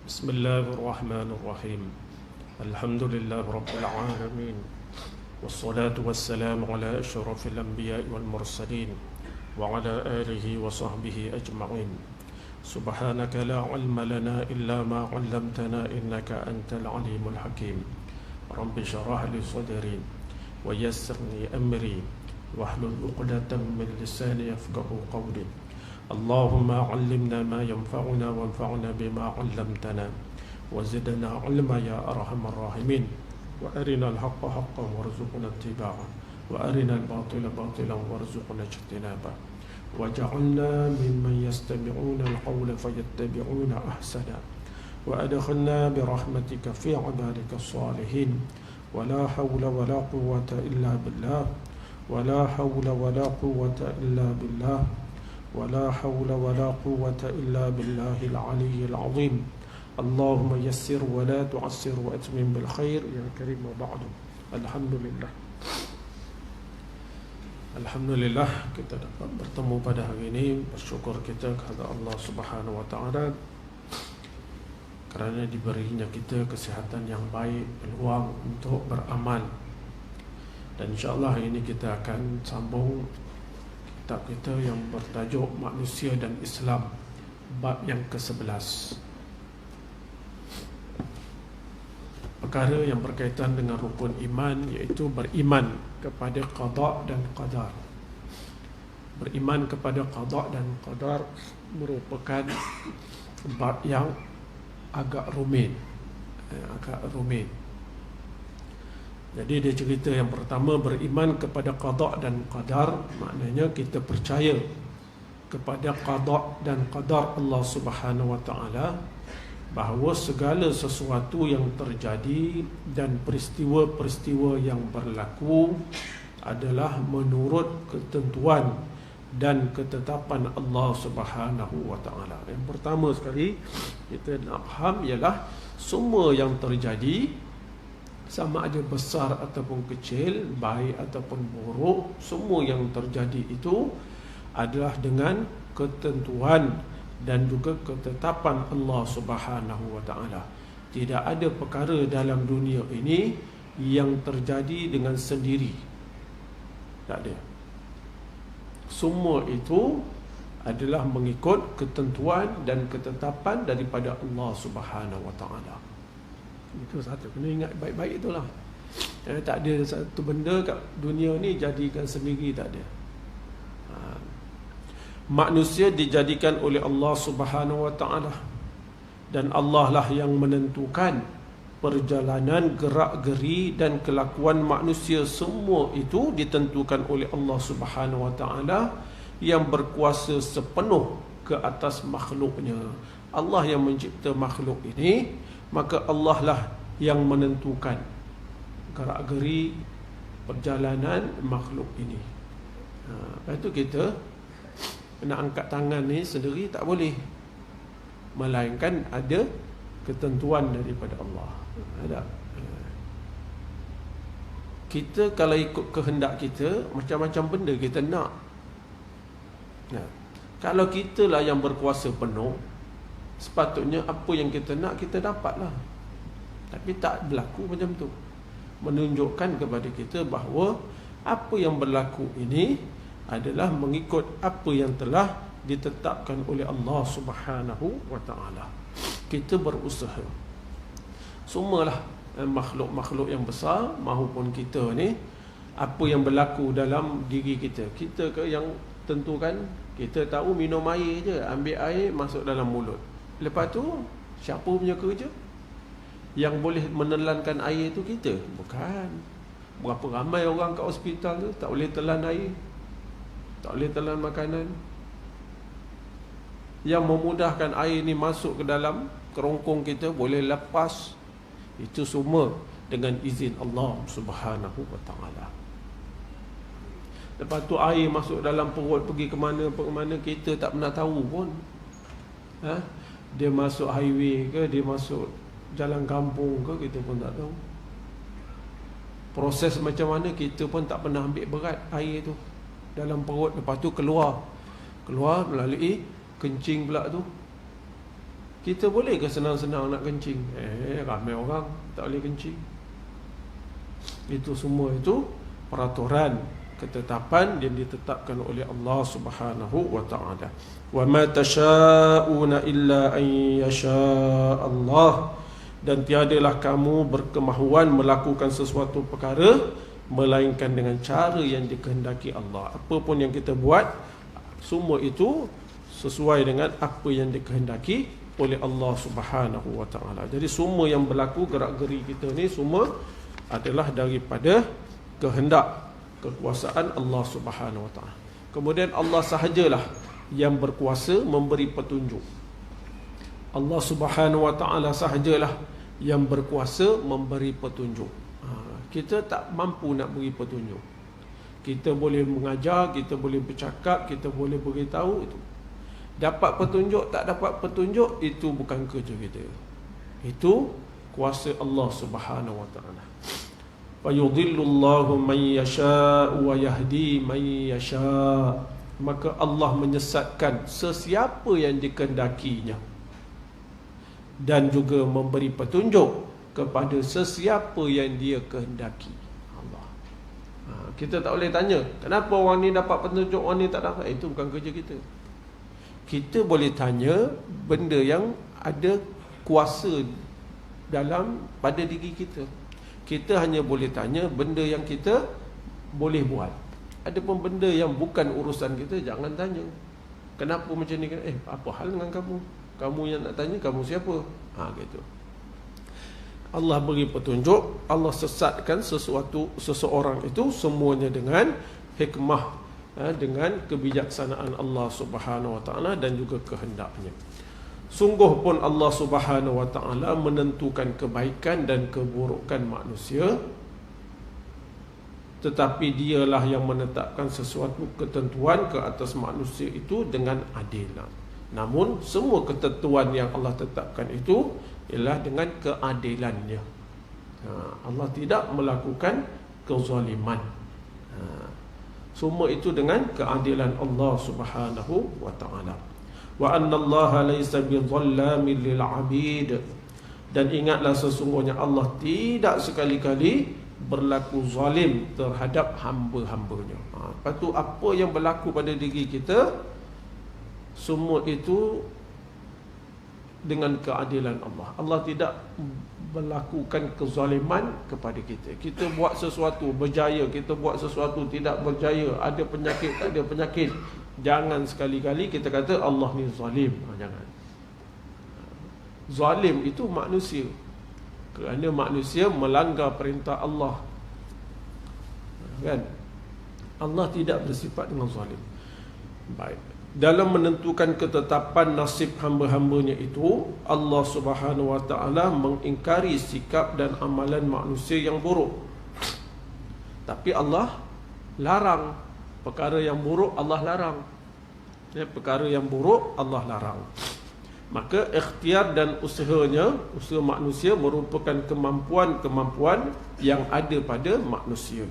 بسم الله الرحمن الرحيم. الحمد لله رب العالمين، والصلاة والسلام على أشرف الأنبياء والمرسلين وعلى آله وصحبه أجمعين. سبحانك لا علم لنا إلا ما علمتنا إنك أنت العليم الحكيم. رب اشرح لي صدري ويسر لي أمري واحلل عقدة من لساني يفقهوا قولي. اللهم علمنا ما ينفعنا وانفعنا بما علمتنا وزدنا علما يا أرحم الراحمين. وأرنا الحق حقا وارزقنا اتباعه وأرنا الباطل باطلا وارزقنا اجتنابه وجعلنا ممن يستمعون القول فيتبعون أحسنه وأدخلنا برحمتك في عبادك الصالحين. ولا حول ولا قوة إلا بالله ولا حول ولا قوة إلا بالله ولا حول ولا قوة إلا بالله العلي العظيم. اللهم يسر ولا تعسر وأتمم بالخير يا كريم. وبعد. Alhamdulillah. Alhamdulillah kita dapat bertemu pada hari ini. Bersyukur kita kepada Allah Subhanahu wa taala kerana diberinya kita kesihatan yang baik, peluang untuk beramal. Dan insya-Allah hari ini kita akan sambung kitab kita yang bertajuk Manusia dan Islam, bab yang ke-11. Perkara yang berkaitan dengan rukun iman, iaitu beriman kepada qada dan qadar. Beriman kepada qada dan qadar merupakan bab yang agak rumit. Jadi dia cerita yang pertama, beriman kepada qada dan qadar, maknanya kita percaya kepada qada dan qadar Allah Subhanahu wa taala, bahawa segala sesuatu yang terjadi dan peristiwa-peristiwa yang berlaku adalah menurut ketentuan dan ketetapan Allah Subhanahu wa taala. Yang pertama sekali kita nak faham ialah semua yang terjadi, sama ada besar ataupun kecil, baik ataupun buruk, semua yang terjadi itu adalah dengan ketentuan dan juga ketetapan Allah Subhanahu wa taala. Tidak ada perkara dalam dunia ini yang terjadi dengan sendiri. Tak ada. Semua itu adalah mengikut ketentuan dan ketetapan daripada Allah Subhanahu wa taala. Itu satu, kena ingat baik-baik itulah. Tak ada satu benda kat dunia ni jadikan sendiri, tak ada. Manusia dijadikan oleh Allah Subhanahu wa taala, dan Allah lah yang menentukan perjalanan, gerak-geri dan kelakuan manusia. Semua itu ditentukan oleh Allah Subhanahu wa taala yang berkuasa sepenuh ke atas makhluknya. Allah yang mencipta makhluk ini, maka Allah lah yang menentukan gerak-geri perjalanan makhluk ini. Lepas tu kita nak angkat tangan ni sendiri tak boleh, melainkan ada ketentuan daripada Allah. Ada. Kita kalau ikut kehendak kita, macam-macam benda kita nak. Kalau kita lah yang berkuasa penuh, sepatutnya apa yang kita nak kita dapatlah. Tapi tak berlaku macam tu. Menunjukkan kepada kita bahawa apa yang berlaku ini adalah mengikut apa yang telah ditetapkan oleh Allah Subhanahu wa taala. Kita berusaha. Semualah makhluk-makhluk yang besar maupun kita ni, apa yang berlaku dalam diri kita, kita ke yang tentukan. Kita tahu minum air je, ambil air masuk dalam mulut. Lepas tu siapa punya kerja? Yang boleh menelankan air tu kita? Bukan. Berapa ramai orang kat hospital tu tak boleh telan air, tak boleh telan makanan. Yang memudahkan air ni masuk ke dalam kerongkong kita, boleh lepas, itu semua dengan izin Allah Subhanahu wa taala. Lepas tu air masuk dalam perut, pergi ke mana kita tak pernah tahu pun. Dia masuk highway ke, dia masuk jalan kampung ke, kita pun tak tahu. Proses macam mana kita pun tak pernah ambil berat air tu dalam perut. Lepas tu keluar melalui kencing pula tu. Kita boleh ke senang-senang nak kencing? Ramai orang tak boleh kencing. Itu semua itu peraturan, ketetapan yang ditetapkan oleh Allah Subhanahu wa taala. Wa ma tasyauna illa an yasha Allah. Dan tiadalah kamu berkemahuan melakukan sesuatu perkara melainkan dengan cara yang dikehendaki Allah. Apa pun yang kita buat, semua itu sesuai dengan apa yang dikehendaki oleh Allah Subhanahu wa taala. Jadi semua yang berlaku, gerak-geri kita ni semua adalah daripada kehendak, kekuasaan Allah Subhanahu wa taala. Kemudian Allah sahajalah yang berkuasa memberi petunjuk. Allah Subhanahu wa taala sahajalah yang berkuasa memberi petunjuk. Kita tak mampu nak beri petunjuk. Kita boleh mengajar, kita boleh bercakap, kita boleh beritahu itu. Dapat petunjuk, tak dapat petunjuk, itu bukan kerja kita. Itu kuasa Allah Subhanahu wa taala. Fa yudhillullahu man yasha wa yahdi man yasha. Maka Allah menyesatkan sesiapa yang dikehendakinya dan juga memberi petunjuk kepada sesiapa yang dia kehendaki. Allah. Kita tak boleh tanya, kenapa orang ni dapat petunjuk, orang ni tak dapat? Itu bukan kerja kita. Kita boleh tanya benda yang ada kuasa dalam pada diri kita. Kita hanya boleh tanya benda yang kita boleh buat. Adapun benda yang bukan urusan kita, jangan tanya. Kenapa macam ni? Apa hal dengan kamu? Kamu yang nak tanya, kamu siapa? Gitu. Allah beri petunjuk, Allah sesatkan seseorang itu semuanya dengan hikmah, dengan kebijaksanaan Allah Subhanahu wa taala dan juga kehendaknya. Sungguh pun Allah Subhanahu wa taala menentukan kebaikan dan keburukan manusia, tetapi dialah yang menetapkan sesuatu ketentuan ke atas manusia itu dengan adil. Namun semua ketentuan yang Allah tetapkan itu ialah dengan keadilannya. Allah tidak melakukan kezaliman. Semua itu dengan keadilan Allah Subhanahu wa taala. Wa anna Allah laysa bidhallamin lil 'abid. Dan ingatlah sesungguhnya Allah tidak sekali-kali berlaku zalim terhadap hamba-hambanya. Lepas tu apa yang berlaku pada diri kita, semua itu dengan keadilan Allah. Allah tidak melakukan kezaliman kepada kita. Kita buat sesuatu berjaya, kita buat sesuatu tidak berjaya, ada penyakit, tak ada penyakit, jangan sekali-kali kita kata Allah ni zalim. Jangan. Zalim itu manusia, kerana manusia melanggar perintah Allah, kan? Allah tidak bersifat dengan zalim. Baik. Dalam menentukan ketetapan nasib hamba-hambanya itu, Allah Subhanahu wa taala mengingkari sikap dan amalan manusia yang buruk. Tapi Allah larang perkara yang buruk, Allah larang. Perkara yang buruk Allah larang. Maka ikhtiar dan usahanya, usaha manusia merupakan kemampuan-kemampuan yang ada pada manusia.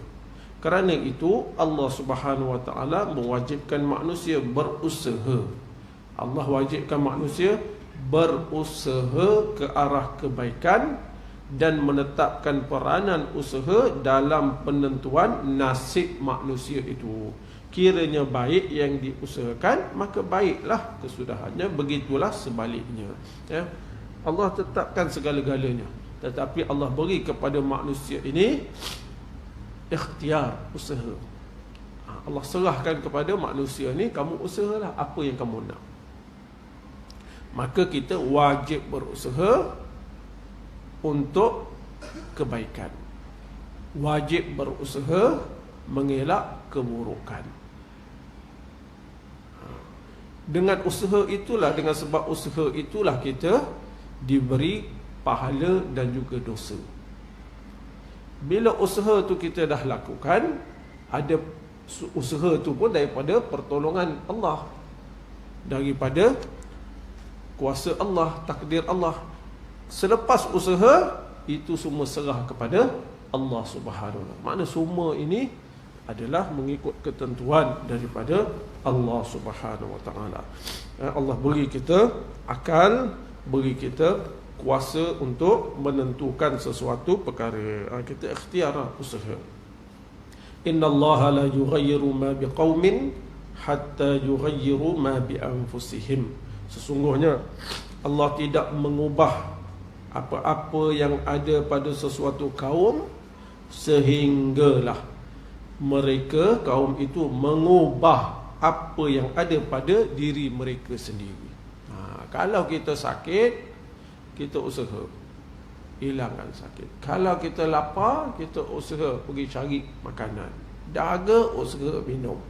Kerana itu Allah Subhanahu wa taala mewajibkan manusia berusaha. Allah wajibkan manusia berusaha ke arah kebaikan dan menetapkan peranan usaha dalam penentuan nasib manusia itu. Kiranya baik yang diusahakan, maka baiklah kesudahannya, begitulah sebaliknya. Allah tetapkan segala-galanya, tetapi Allah beri kepada manusia ini ikhtiar, usaha. Allah serahkan kepada manusia ni, kamu usahalah apa yang kamu nak. Maka kita wajib berusaha untuk kebaikan, wajib berusaha mengelak keburukan. Dengan usaha itulah, dengan sebab usaha itulah kita diberi pahala dan juga dosa. Bila usaha tu kita dah lakukan, ada usaha tu pun daripada pertolongan Allah, daripada kuasa Allah, takdir Allah. Selepas usaha, itu semua serah kepada Allah Subhanahu wa taala. Makna semua ini adalah mengikut ketentuan daripada Allah Subhanahu wa taala. Allah beri kita akal, beri kita kuasa untuk menentukan sesuatu perkara. Kita ikhtiar usaha. Innallaha la yughayyiru ma biqaumin hatta yughayyiru ma bi anfusihim. Sesungguhnya Allah tidak mengubah apa-apa yang ada pada sesuatu kaum sehinggalah mereka, kaum itu, mengubah apa yang ada pada diri mereka sendiri. Kalau kita sakit, kita usaha hilangkan sakit. Kalau kita lapar, kita usaha pergi cari makanan. Dahaga, usaha minum.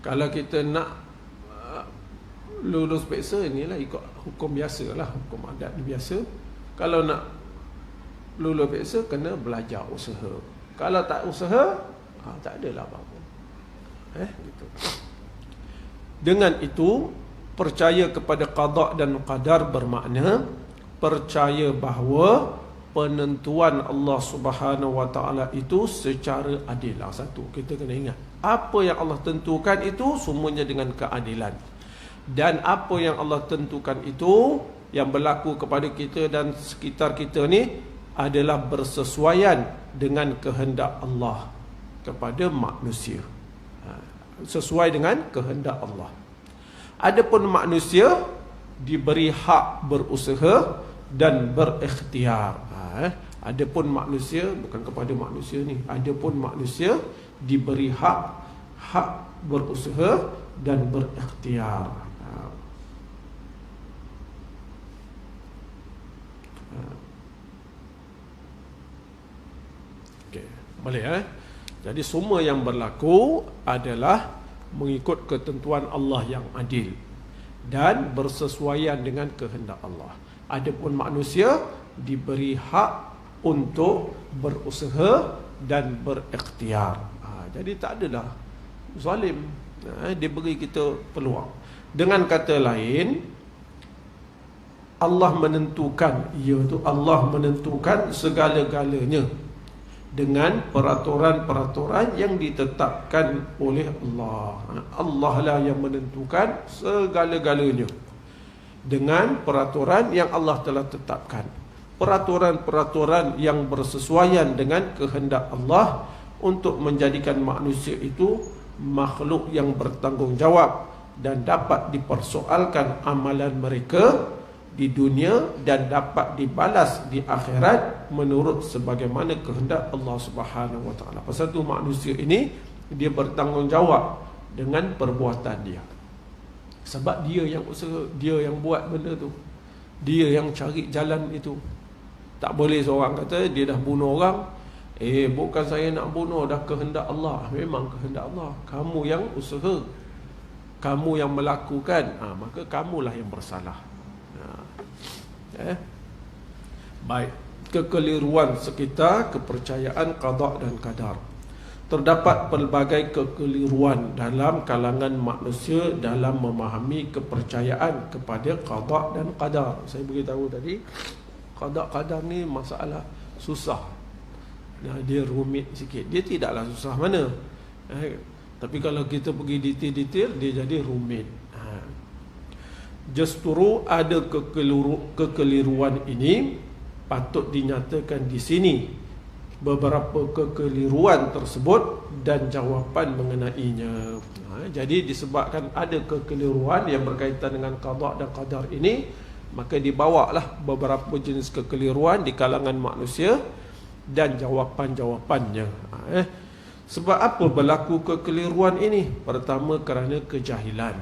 Kalau kita nak lulus peksa, inilah ikut hukum biasa lah, hukum adat biasa. Kalau nak lulus peksa, kena belajar usaha. Kalau tak usaha, tak adalah apa-apa. Gitu. Dengan itu, percaya kepada qada dan qadar bermakna percaya bahawa penentuan Allah Subhanahu Wa Taala itu secara adil. Satu, kita kena ingat, apa yang Allah tentukan itu semuanya dengan keadilan. Dan apa yang Allah tentukan itu yang berlaku kepada kita dan sekitar kita ni adalah bersesuaian dengan kehendak Allah kepada manusia. Sesuai dengan kehendak Allah. Adapun manusia diberi hak berusaha dan berikhtiar. Adapun manusia, bukan kepada manusia ni, adapun manusia diberi hak berusaha dan berikhtiar. Okey, boleh Jadi semua yang berlaku adalah mengikut ketentuan Allah yang adil dan bersesuaian dengan kehendak Allah. Adapun manusia diberi hak untuk berusaha dan berikhtiar. Jadi tak adalah zalim. Dia beri kita peluang. Dengan kata lain, Allah menentukan, iaitu Allah menentukan segala-galanya dengan peraturan-peraturan yang ditetapkan oleh Allah. Allah lah yang menentukan segala-galanya dengan peraturan yang Allah telah tetapkan. Peraturan-peraturan yang bersesuaian dengan kehendak Allah untuk menjadikan manusia itu makhluk yang bertanggungjawab dan dapat dipersoalkan amalan mereka di dunia dan dapat dibalas di akhirat menurut sebagaimana kehendak Allah Subhanahu Wa Taala. Pasal tu manusia ini dia bertanggungjawab dengan perbuatan dia. Sebab dia yang usaha, dia yang buat benda tu. Dia yang cari jalan itu. Tak boleh seorang kata dia dah bunuh orang, bukan saya nak bunuh, dah kehendak Allah. Memang kehendak Allah. Kamu yang usaha, kamu yang melakukan, maka kamulah yang bersalah. Baik, kekeliruan sekitar kepercayaan qada dan qadar. Terdapat pelbagai kekeliruan dalam kalangan manusia dalam memahami kepercayaan kepada qada dan qadar. Saya beritahu tadi, qada qadar ni masalah susah. Dia rumit sikit. Dia tidaklah susah mana. Tapi kalau kita pergi detail-detail, dia jadi rumit. Justru ada kekeliruan ini patut dinyatakan di sini beberapa kekeliruan tersebut dan jawapan mengenainya. Jadi disebabkan ada kekeliruan yang berkaitan dengan qada dan qadar ini, maka dibawalah beberapa jenis kekeliruan di kalangan manusia dan jawapan-jawapannya. Sebab apa berlaku kekeliruan ini? Pertama, kerana kejahilan.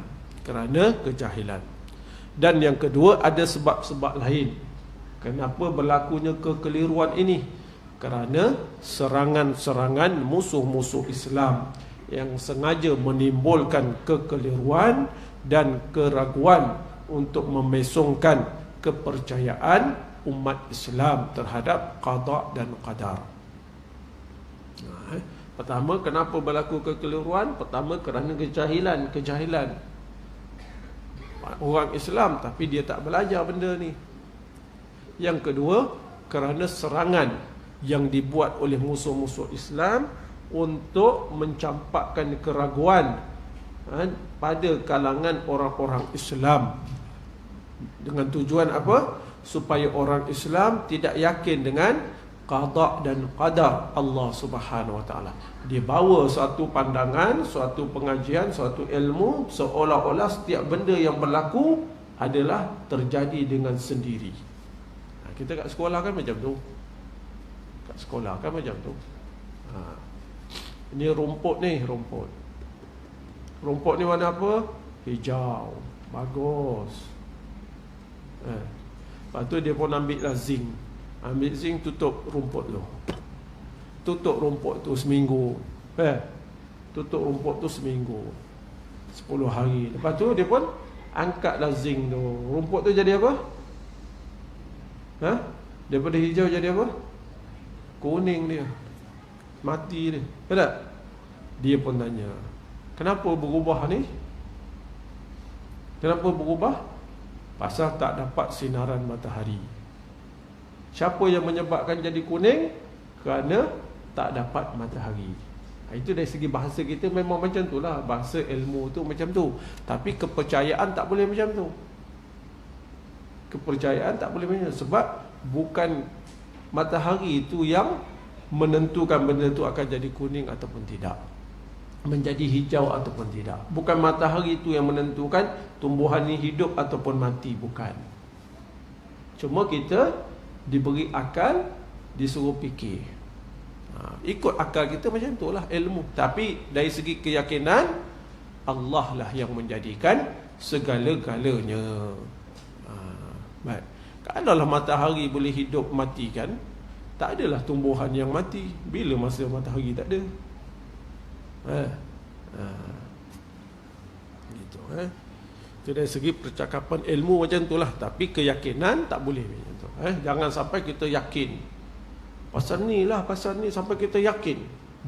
Dan yang kedua, ada sebab-sebab lain kenapa berlakunya kekeliruan ini. Kerana serangan-serangan musuh-musuh Islam yang sengaja menimbulkan kekeliruan dan keraguan untuk memesongkan kepercayaan umat Islam terhadap qada dan qadar. Pertama, kenapa berlaku kekeliruan? Pertama, kerana kejahilan. Orang Islam tapi dia tak belajar benda ni. Yang kedua, kerana serangan yang dibuat oleh musuh-musuh Islam untuk mencampakkan keraguan pada kalangan orang-orang Islam. Dengan tujuan apa? Supaya orang Islam tidak yakin dengan qada dan qadar Allah Subhanahu wa taala. Dia bawa suatu pandangan, suatu pengajian, suatu ilmu seolah-olah setiap benda yang berlaku adalah terjadi dengan sendiri. Kita kat sekolah kan macam tu. Kat sekolah kan macam tu. Ini rumput ni, rumput. Rumput ni warna apa? Hijau. Bagus. Lepas tu dia pun ambil lah zinc. Ambil zinc, tutup rumput tu. Tutup rumput tu seminggu. Tutup rumput tu seminggu, 10 hari. Lepas tu dia pun angkatlah zinc tu. Rumput tu jadi apa? Daripada hijau jadi apa? Kuning dia. Mati dia. Tak? Dia pun tanya, kenapa berubah ni? Kenapa berubah? Pasal tak dapat sinaran matahari. Siapa yang menyebabkan jadi kuning? Kerana tak dapat matahari. Itu dari segi bahasa kita memang macam tu lah. Bahasa ilmu tu macam tu. Tapi kepercayaan tak boleh macam tu. Kepercayaan tak boleh macam tu. Sebab bukan matahari itu yang menentukan benda tu akan jadi kuning ataupun tidak, menjadi hijau ataupun tidak. Bukan matahari itu yang menentukan tumbuhan ni hidup ataupun mati. Bukan. Cuma kita diberi akal, disuruh fikir. Ikut akal kita macam tu lah ilmu. Tapi dari segi keyakinan, Allah lah yang menjadikan segala-galanya. Baik. Kalaulah matahari boleh hidup mati kan, tak adalah tumbuhan yang mati. Bila masa matahari tak ada? Gitu. Itu dari segi percakapan ilmu macam tu lah. Tapi keyakinan tak boleh macam tu. Jangan sampai kita yakin pasal ni lah, pasal ni, sampai kita yakin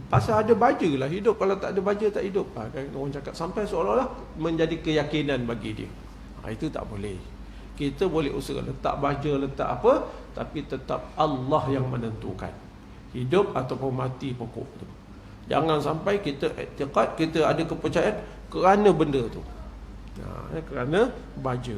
pasal ada baja lah hidup, kalau tak ada baja tak hidup. Kan orang cakap sampai seolah-olah menjadi keyakinan bagi dia. Itu tak boleh. Kita boleh usaha letak baja, letak apa, tapi tetap Allah yang menentukan hidup ataupun mati pokok tu. Jangan sampai kita i'tiqad, kita ada kepercayaan kerana benda tu, kerana baja.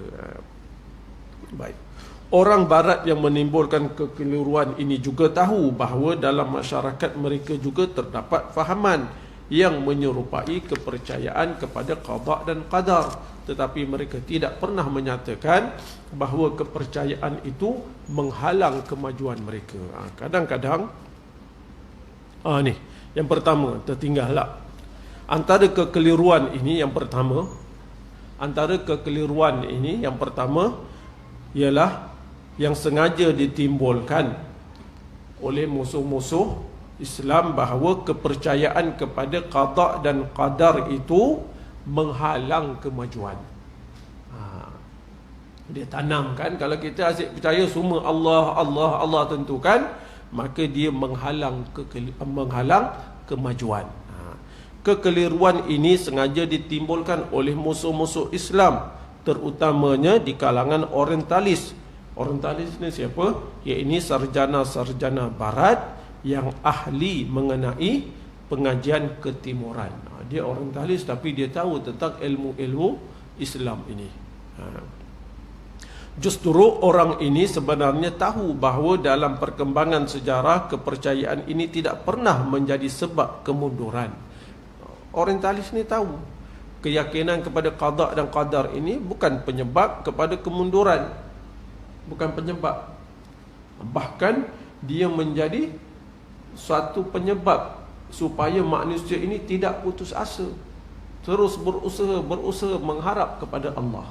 Baik. Orang barat yang menimbulkan kekeliruan ini juga tahu bahawa dalam masyarakat mereka juga terdapat fahaman yang menyerupai kepercayaan kepada qada dan qadar, tetapi mereka tidak pernah menyatakan bahawa kepercayaan itu menghalang kemajuan mereka. Kadang-kadang ni yang pertama tertinggal lah. Antara kekeliruan ini yang pertama ialah yang sengaja ditimbulkan oleh musuh-musuh Islam bahawa kepercayaan kepada qada dan qadar itu menghalang kemajuan. Dia tanamkan, kalau kita asyik percaya semua Allah tentukan, maka dia menghalang kemajuan. Kekeliruan ini sengaja ditimbulkan oleh musuh-musuh Islam, terutamanya di kalangan orientalis. Orientalis ni siapa? Iaitu sarjana-sarjana barat yang ahli mengenai pengajian ketimuran. Dia orientalis tapi dia tahu tentang ilmu-ilmu Islam ini. Justru orang ini sebenarnya tahu bahawa dalam perkembangan sejarah kepercayaan ini tidak pernah menjadi sebab kemunduran. Orientalis ni tahu keyakinan kepada qada dan qadar ini bukan penyebab kepada kemunduran, bukan penyebab, bahkan dia menjadi suatu penyebab supaya manusia ini tidak putus asa, terus berusaha mengharap kepada Allah.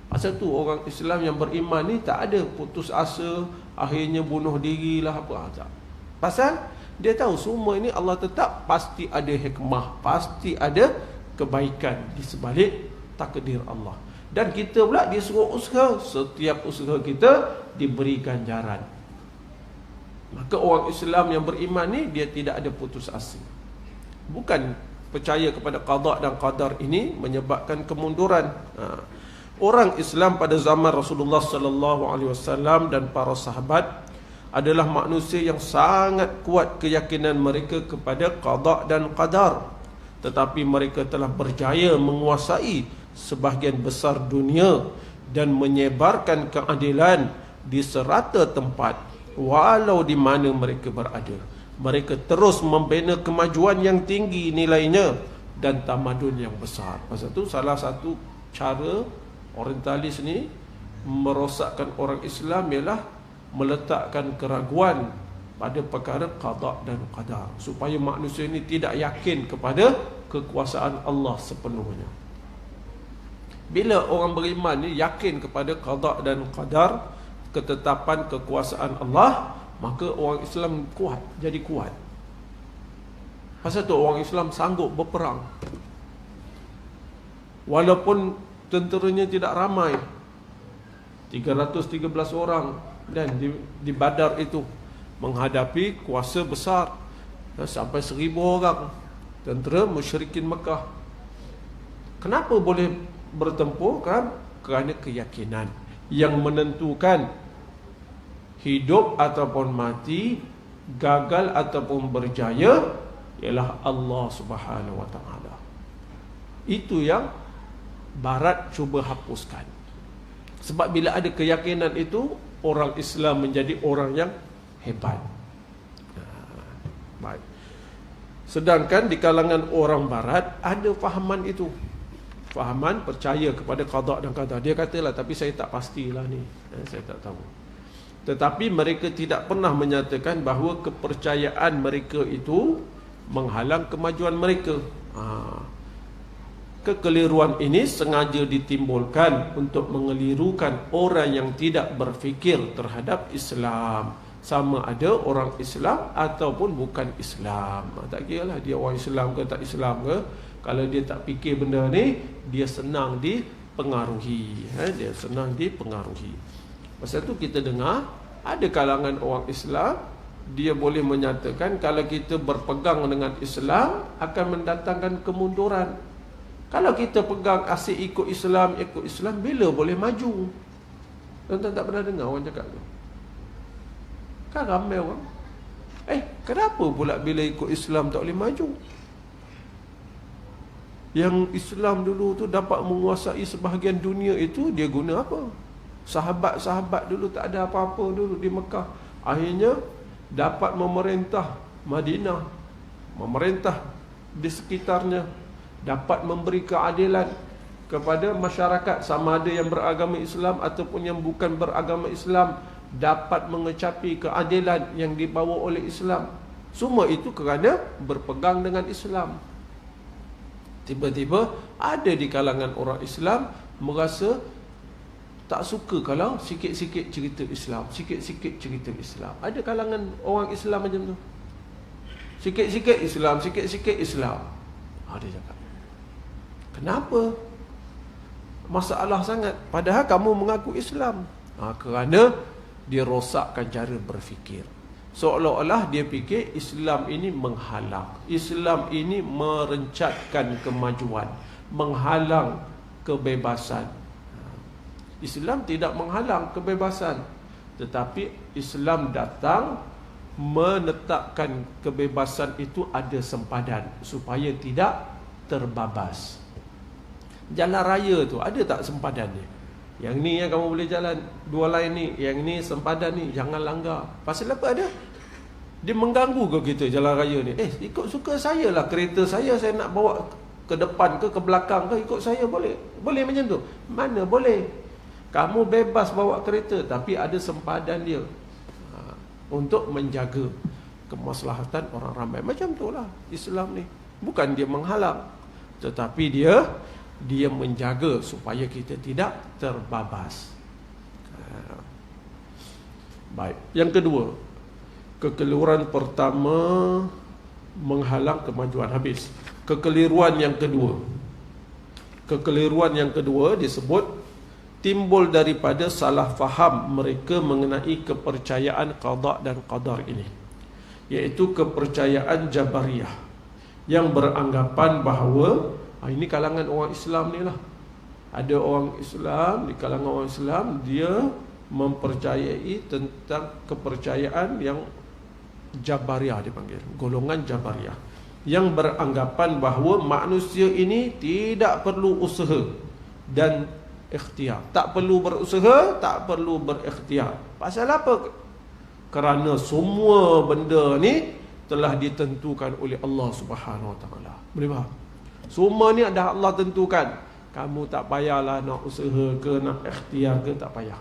Pasal tu orang Islam yang beriman ni tak ada putus asa, akhirnya bunuh diri lah apa. Tak. Pasal dia tahu semua ini Allah tetap pasti ada hikmah, pasti ada kebaikan di sebalik takdir Allah. Dan kita pula disuruh usaha, setiap usaha kita diberi ganjaran. Maka orang Islam yang beriman ni dia tidak ada putus asa. Bukan percaya kepada qada dan qadar ini menyebabkan kemunduran. Orang Islam pada zaman Rasulullah sallallahu alaihi wasallam dan para sahabat adalah manusia yang sangat kuat keyakinan mereka kepada qada dan qadar. tetapi mereka telah berjaya menguasai sebahagian besar dunia dan menyebarkan keadilan di serata tempat walau di mana mereka berada. Mereka terus membina kemajuan yang tinggi nilainya dan tamadun yang besar. Pasal itu salah satu cara orientalis ni merosakkan orang Islam ialah meletakkan keraguan pada perkara qada dan qadar, supaya manusia ini tidak yakin kepada kekuasaan Allah sepenuhnya. Bila orang beriman ni yakin kepada qada dan qadar, ketetapan kekuasaan Allah, maka orang Islam kuat, jadi kuat. Pasal tu orang Islam sanggup berperang walaupun tenteranya tidak ramai, 313 orang, dan di Badar itu menghadapi kuasa besar sampai 1000 orang tentera musyrikin Mekah. Kenapa boleh bertempur? Kerana keyakinan yang menentukan hidup ataupun mati, gagal ataupun berjaya ialah Allah Subhanahu wa taala. Itu yang Barat cuba hapuskan. Sebab bila ada keyakinan itu, orang Islam menjadi orang yang hebat. Baik. Sedangkan di kalangan orang Barat ada fahaman itu, fahaman percaya kepada qada dan qadar. Dia katalah, tapi saya tak pastilah ni, saya tak tahu. Tetapi mereka tidak pernah menyatakan bahawa kepercayaan mereka itu menghalang kemajuan mereka. Kekeliruan ini sengaja ditimbulkan untuk mengelirukan orang yang tidak berfikir terhadap Islam, sama ada orang Islam ataupun bukan Islam. Tak kira lah dia orang Islam ke tak Islam ke, kalau dia tak fikir benda ni, dia senang dipengaruhi. Dia senang dipengaruhi. Pasal tu kita dengar ada kalangan orang Islam, dia boleh menyatakan kalau kita berpegang dengan Islam akan mendatangkan kemunduran. Kalau kita pegang asyik ikut Islam, bila boleh maju? Tuan-tuan tak pernah dengar orang cakap tu? Kan ramai orang, kenapa pula bila ikut Islam tak boleh maju? Yang Islam dulu tu dapat menguasai sebahagian dunia itu, dia guna apa? Sahabat-sahabat dulu tak ada apa-apa dulu di Mekah, akhirnya dapat memerintah Madinah, memerintah di sekitarnya, dapat memberi keadilan kepada masyarakat, sama ada yang beragama Islam ataupun yang bukan beragama Islam, dapat mengecapi keadilan yang dibawa oleh Islam. Semua itu kerana berpegang dengan Islam. Tiba-tiba ada di kalangan orang Islam merasa tak suka kalau sikit-sikit cerita Islam, sikit-sikit cerita Islam. Ada kalangan orang Islam macam tu, sikit-sikit Islam, sikit-sikit Islam. Dia cakap, kenapa masalah sangat padahal kamu mengaku Islam? Kerana dia rosakkan cara berfikir. Seolah-olah dia fikir Islam ini menghalang, Islam ini merencatkan kemajuan, menghalang kebebasan. Islam tidak menghalang kebebasan, tetapi Islam datang menetapkan kebebasan itu ada sempadan supaya tidak terbabas. Jalan raya tu ada tak sempadannya? Yang ni yang kamu boleh jalan, dua lain ni, yang ni sempadan ni, jangan langgar. Pasal apa ada? Dia mengganggu ke kita jalan raya ni? Ikut suka saya lah, kereta saya nak bawa ke depan ke belakang ke, ikut saya boleh? Boleh macam tu? Mana boleh? Kamu bebas bawa kereta, tapi ada sempadan dia untuk menjaga kemaslahatan orang ramai. Macam itulah Islam ni. Bukan dia menghalang, tetapi dia menjaga supaya kita tidak terbabas. Baik. Yang kedua, kekeliruan pertama menghalang kemajuan. Habis. Kekeliruan yang kedua disebut timbul daripada salah faham mereka mengenai kepercayaan qada dan qadar ini, iaitu kepercayaan Jabariyah yang beranggapan bahawa ini kalangan orang Islam ni lah. Ada orang Islam, di kalangan orang Islam, dia mempercayai tentang kepercayaan yang Jabariyah dipanggil, golongan Jabariyah. yang beranggapan bahawa manusia ini tidak perlu usaha dan ikhtiar. Tak perlu berusaha, tak perlu berikhtiar. Pasal apa? Kerana semua benda ni telah ditentukan oleh Allah Subhanahu Wa Taala. Boleh faham? Semua ni dah Allah tentukan. Kamu tak payahlah nak usaha ke, nak ikhtiar ke, tak payah.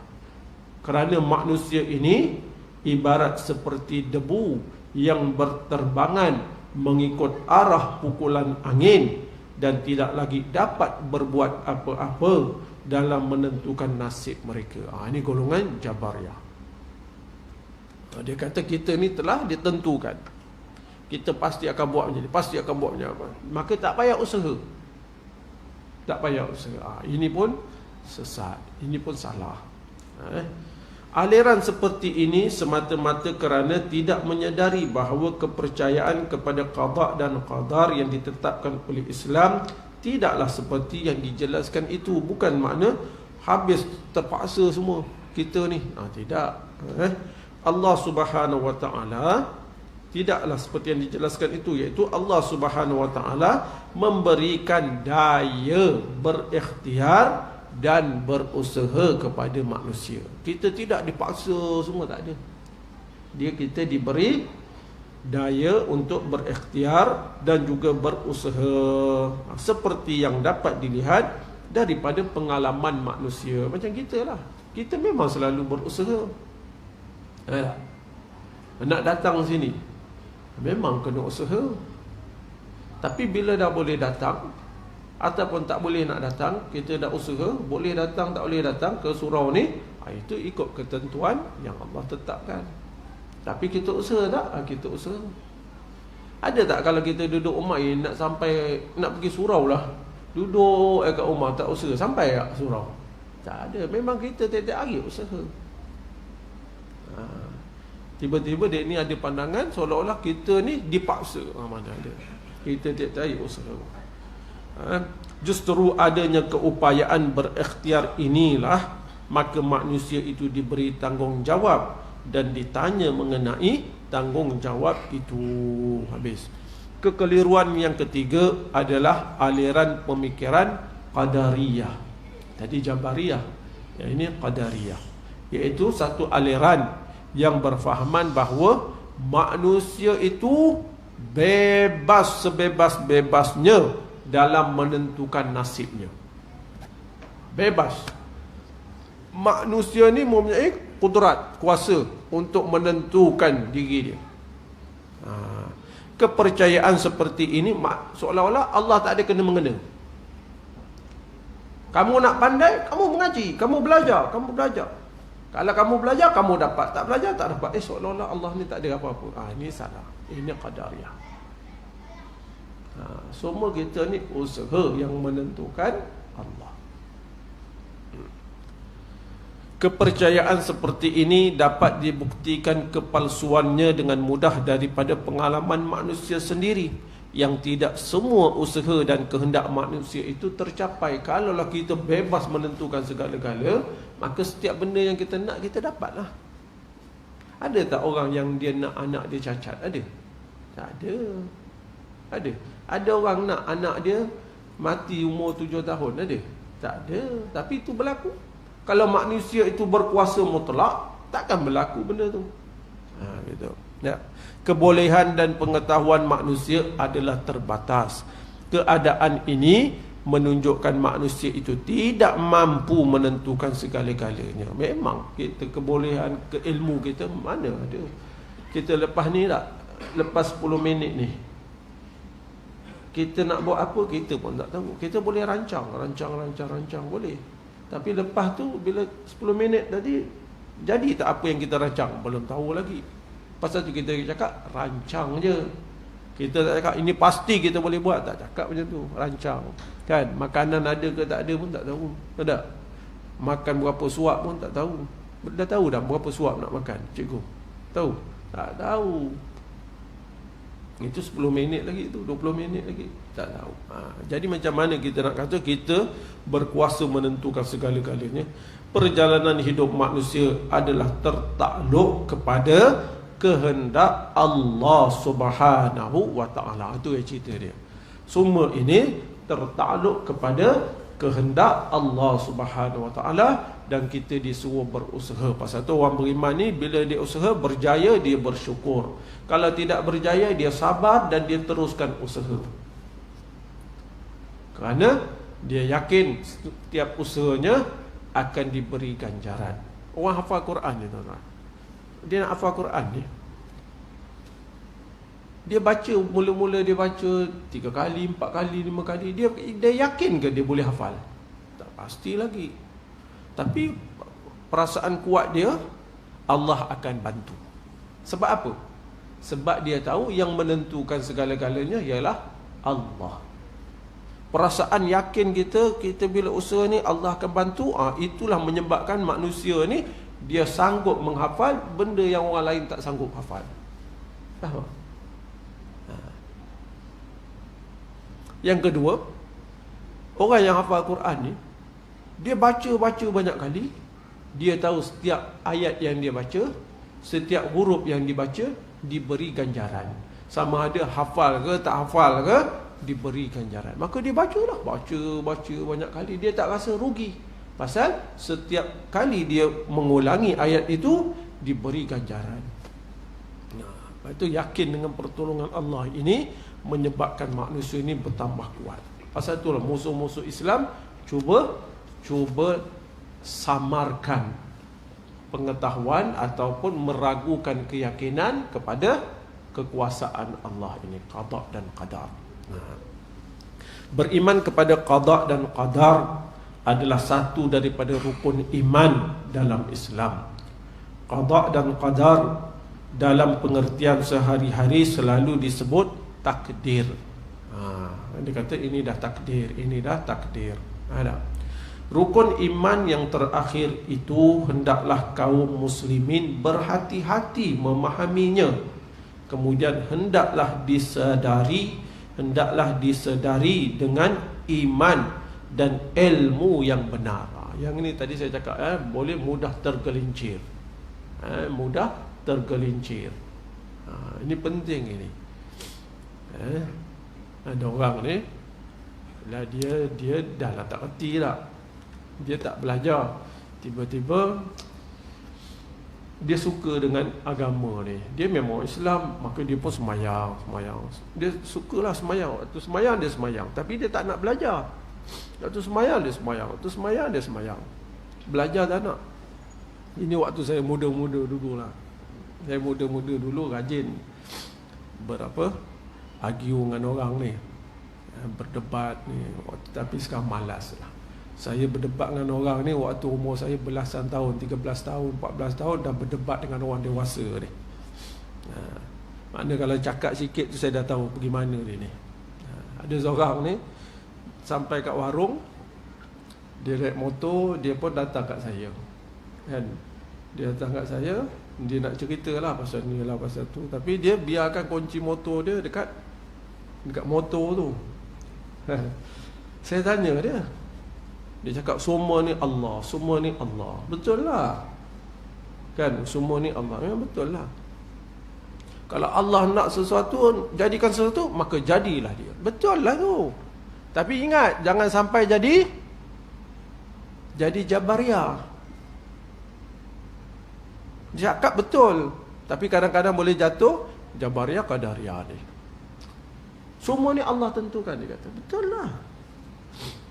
Kerana manusia ini ibarat seperti debu yang berterbangan mengikut arah pukulan angin dan tidak lagi dapat berbuat apa-apa dalam menentukan nasib mereka. Ini golongan Jabariyah. Dia kata kita ni telah ditentukan. Kita pasti akan buat macam ni, pasti akan buat macam apa. Maka tak payah usaha. Tak payah usaha. Ini pun sesat. Ini pun salah. Aliran seperti ini semata-mata kerana tidak menyedari bahawa kepercayaan kepada qada dan qadar yang ditetapkan oleh Islam tidaklah seperti yang dijelaskan itu. Bukan makna habis terpaksa semua kita ni. Tidak. Allah Subhanahu Wa Taala tidaklah seperti yang dijelaskan itu, iaitu Allah Subhanahu Wa Taala memberikan daya berikhtiar dan berusaha kepada manusia. Kita tidak dipaksa semua, tak ada. Kita diberi daya untuk berikhtiar dan juga berusaha, seperti yang dapat dilihat daripada pengalaman manusia. Macam kita lah, kita memang selalu berusaha. Nak datang sini memang kena usaha. Tapi bila dah boleh datang ataupun tak boleh nak datang, kita dah usaha, boleh datang tak boleh datang ke surau ni, itu ikut ketentuan yang Allah tetapkan. Tapi kita usaha tak? Kita usaha. Ada tak kalau kita duduk rumah ni nak sampai nak pergi surau lah, duduk kat rumah tak usaha sampai tak surau? Tak ada. Memang kita tiap-tiap hari usaha. Tiba-tiba dia ni ada pandangan seolah-olah kita ni dipaksa. Mana ada. Kita tiap-tiap hari usaha. Justru adanya keupayaan berikhtiar inilah maka manusia itu diberi tanggungjawab dan ditanya mengenai tanggungjawab itu. Habis. Kekeliruan yang ketiga adalah aliran pemikiran Qadariyah. Tadi Jabariyah, yang ini Qadariyah, iaitu satu aliran yang berfahaman bahawa manusia itu bebas sebebas-bebasnya dalam menentukan nasibnya. Bebas. Manusia ni mempunyai kudrat, kuasa untuk menentukan diri dia. Kepercayaan seperti ini seolah-olah Allah tak ada kena-mengena. Kamu nak pandai, kamu mengaji, kamu belajar. Kalau kamu belajar, kamu dapat. Tak belajar, tak dapat. Seolah-olah Allah ni tak ada apa-apa. Ini salah. Ini Qadariyah. Semua kita ni usaha yang menentukan Allah. Kepercayaan seperti ini dapat dibuktikan kepalsuannya dengan mudah daripada pengalaman manusia sendiri, yang tidak semua usaha dan kehendak manusia itu tercapai. Kalaulah kita bebas menentukan segala-gala, maka setiap benda yang kita nak, kita dapatlah. Ada tak orang yang dia nak anak dia cacat? Ada? Tak ada. Ada. Ada orang nak anak dia mati umur 7 tahun? Ada? Tak ada. Tapi itu berlaku. Kalau manusia itu berkuasa mutlak, takkan berlaku benda tu. Gitu. Ya. Kebolehan dan pengetahuan manusia adalah terbatas. Keadaan ini menunjukkan manusia itu tidak mampu menentukan segala-galanya. Memang kita kebolehan, keilmu kita mana ada. Kita lepas ni tak, lepas 10 minit ni, kita nak buat apa kita pun tak tahu. Kita boleh rancang boleh. Tapi lepas tu bila 10 minit tadi jadi tak apa yang kita rancang, belum tahu lagi. Pasal tu kita cakap rancang je. Kita tak cakap ini pasti kita boleh buat, tak cakap macam tu, rancang. Kan makanan ada ke tak ada pun tak tahu. Tak? Makan berapa suap pun tak tahu. Dah tahu dah berapa suap nak makan, cikgu? Tahu? Tak tahu. Itu 10 minit lagi, itu 20 minit lagi, tak tahu. Jadi macam mana kita nak kata kita berkuasa menentukan segala-galanya? Perjalanan hidup manusia adalah tertakluk kepada kehendak Allah Subhanahu wa ta'ala. Itu yang cerita dia. Semua ini tertakluk kepada kehendak Allah Subhanahu wa ta'ala, dan kita disuruh berusaha. Pasal tu orang beriman ni bila dia usaha berjaya, dia bersyukur. Kalau tidak berjaya, dia sabar dan dia teruskan usaha. Kerana dia yakin setiap usahanya akan diberi ganjaran. Orang hafal Quran ni tuan-tuan. Dia nak hafal Quran ni, dia baca, mula-mula dia baca 3 kali, 4 kali, 5 kali, dia yakin ke dia boleh hafal? Tak pasti lagi. Tapi perasaan kuat dia, Allah akan bantu. Sebab apa? Sebab dia tahu yang menentukan segala-galanya ialah Allah. Perasaan yakin kita bila usaha ni Allah akan bantu, itulah menyebabkan manusia ni dia sanggup menghafal benda yang orang lain tak sanggup hafal. Faham? Yang kedua, orang yang hafal Quran ni, dia baca banyak kali, dia tahu setiap ayat yang dia baca, setiap huruf yang dibaca diberi ganjaran. Sama ada hafal ke tak hafal ke, diberi ganjaran. Maka dia bacalah, baca banyak kali, dia tak rasa rugi. Pasal setiap kali dia mengulangi ayat itu diberi ganjaran. Lepas itu yakin dengan pertolongan Allah ini menyebabkan manusia ini bertambah kuat. Pasal itulah musuh-musuh Islam cuba samarkan pengetahuan ataupun meragukan keyakinan kepada kekuasaan Allah ini, qada dan qadar. Beriman kepada qada dan qadar adalah satu daripada rukun iman dalam Islam. Qada dan qadar dalam pengertian sehari-hari selalu disebut takdir. Dia kata ini dah takdir, ini dah takdir. Ada. Rukun iman yang terakhir itu hendaklah kaum muslimin berhati-hati memahaminya. Kemudian hendaklah disedari dengan iman dan ilmu yang benar. Yang ini tadi saya cakap, boleh mudah tergelincir. Mudah tergelincir. Ini penting ini. Ada orang ni lah, dia dah lah tak reti lah, dia tak belajar, tiba-tiba dia suka dengan agama ni. Dia memang Islam, maka dia pun semayang. Dia sukalah semayang. Waktu semayang dia semayang, tapi dia tak nak belajar. Waktu semayang dia semayang, waktu semayang dia semayang. Belajar tak nak. Ini waktu saya muda-muda dulu lah. Saya muda-muda dulu rajin argue dengan orang ni, berdebat ni. Tapi sekarang malas lah. Saya berdebat dengan orang ni waktu umur saya belasan tahun, 13 tahun, 14 tahun, dah berdebat dengan orang dewasa ni. Maknanya kalau cakap sikit tu saya dah tahu pergi mana dia ni. Ada seorang ni sampai kat warung, dia naik motor, dia pun datang kat saya. Kan? Dia datang kat saya, dia nak ceritalah pasal ni lah, pasal tu. Tapi dia biarkan kunci motor dia dekat motor tu. Saya tanya dia. Dia cakap semua ni Allah, semua ni Allah. Betul lah. Kan, semua ni Allah. Memang betul lah. Kalau Allah nak sesuatu, jadikan sesuatu, maka jadilah dia. Betul lah tu. Tapi ingat, jangan sampai jadi Jabariyah. Dia cakap betul, tapi kadang-kadang boleh jatuh Jabariyah Qadariyah ni. Semua ni Allah tentukan, dia kata. Betul lah.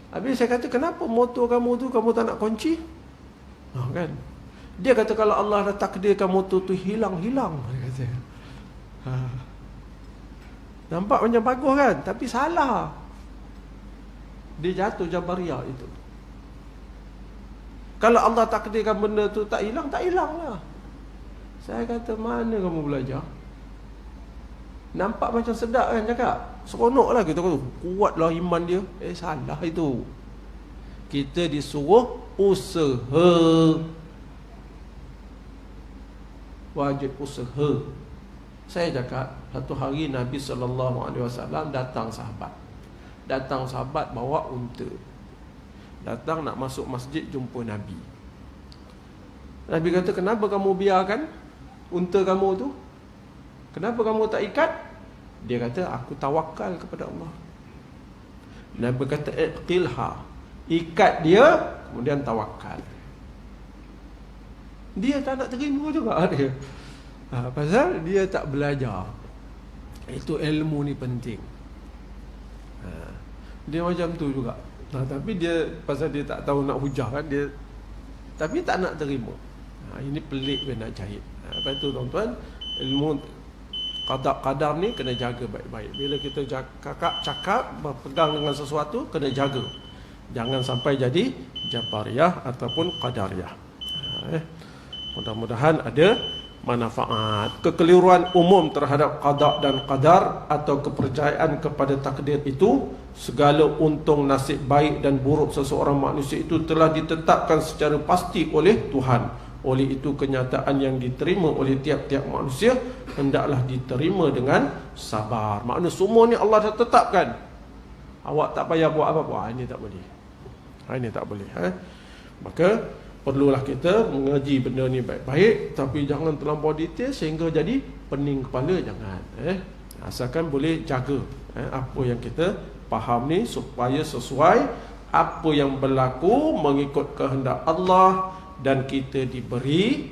Habis saya kata, kenapa motor kamu tu kamu tak nak kunci? Kan? Dia kata kalau Allah dah takdirkan motor tu hilang-hilang, dia kata. Nampak macam bagus kan? Tapi salah. Dia jatuh Jabariyah itu. Kalau Allah takdirkan benda tu tak hilang, tak hilang lah. Saya kata, mana kamu belajar? Nampak macam sedap kan cakap? Seronok lah kita kata, kuatlah iman dia. Salah itu. Kita disuruh usaha. Wajib usaha. Saya cakap, satu hari Nabi SAW datang sahabat bawa unta. Datang nak masuk masjid jumpa Nabi. Nabi kata, kenapa kamu biarkan unta kamu tu Kenapa kamu tak ikat? Dia kata, aku tawakal kepada Allah. Nabi kata, iqilha, ikat dia, kemudian tawakal. Dia tak nak terima juga dia. Pasal dia tak belajar. Itu ilmu ni penting. Dia macam tu juga. Tapi dia, pasal dia tak tahu nak hujah kan, dia tapi tak nak terima. Ini pelik dia nak jahit. Lepas tu tuan-tuan, ilmu qadar ni kena jaga baik-baik. Bila kita cakap berpegang dengan sesuatu, kena jaga. Jangan sampai jadi Jabariyah ataupun Qadariyah. Mudah-mudahan ada manfaat. Kekeliruan umum terhadap qada dan qadar atau kepercayaan kepada takdir itu, segala untung, nasib baik dan buruk seseorang manusia itu telah ditetapkan secara pasti oleh Tuhan. Oleh itu kenyataan yang diterima oleh tiap-tiap manusia hendaklah diterima dengan sabar. Maknanya semua ni Allah dah tetapkan. Awak tak payah buat apa-apa. Ini tak boleh. Ini tak boleh. Maka perlulah kita mengaji benda ni baik-baik, tapi jangan terlampau detail sehingga jadi pening kepala. Jangan. Asalkan boleh jaga apa yang kita faham ni supaya sesuai apa yang berlaku mengikut kehendak Allah, dan kita diberi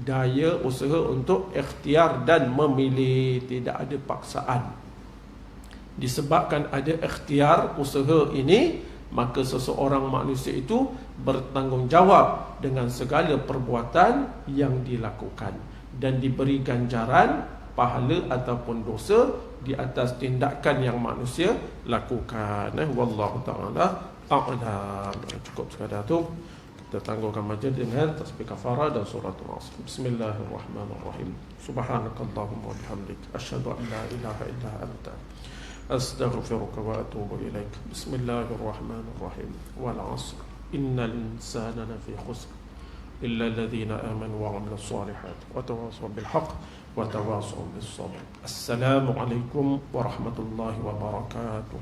daya usaha untuk ikhtiar dan memilih. Tidak ada paksaan. Disebabkan ada ikhtiar usaha ini, maka seseorang manusia itu bertanggungjawab dengan segala perbuatan yang dilakukan dan diberi ganjaran, pahala ataupun dosa di atas tindakan yang manusia lakukan. Wallahu ta'ala a'lam. Cukup sekadar tu. Kita tangguhkan majlis dengan tasbih kafarah dan surah Al-Asr. Bismillahirrahmanirrahim. Subhanakallahumma wa bihamdik, asyhadu an la ilaha illa anta, astaghfiruka wa atubu ilaik. Bismillahirrahmanirrahim. Wal 'asr. Innal insana lafi khusr illa alladhina amanu wa 'amilus solihat wa tawassaw bil haqq wa tawassaw bis sabr. Assalamu alaikum warahmatullahi wabarakatuh.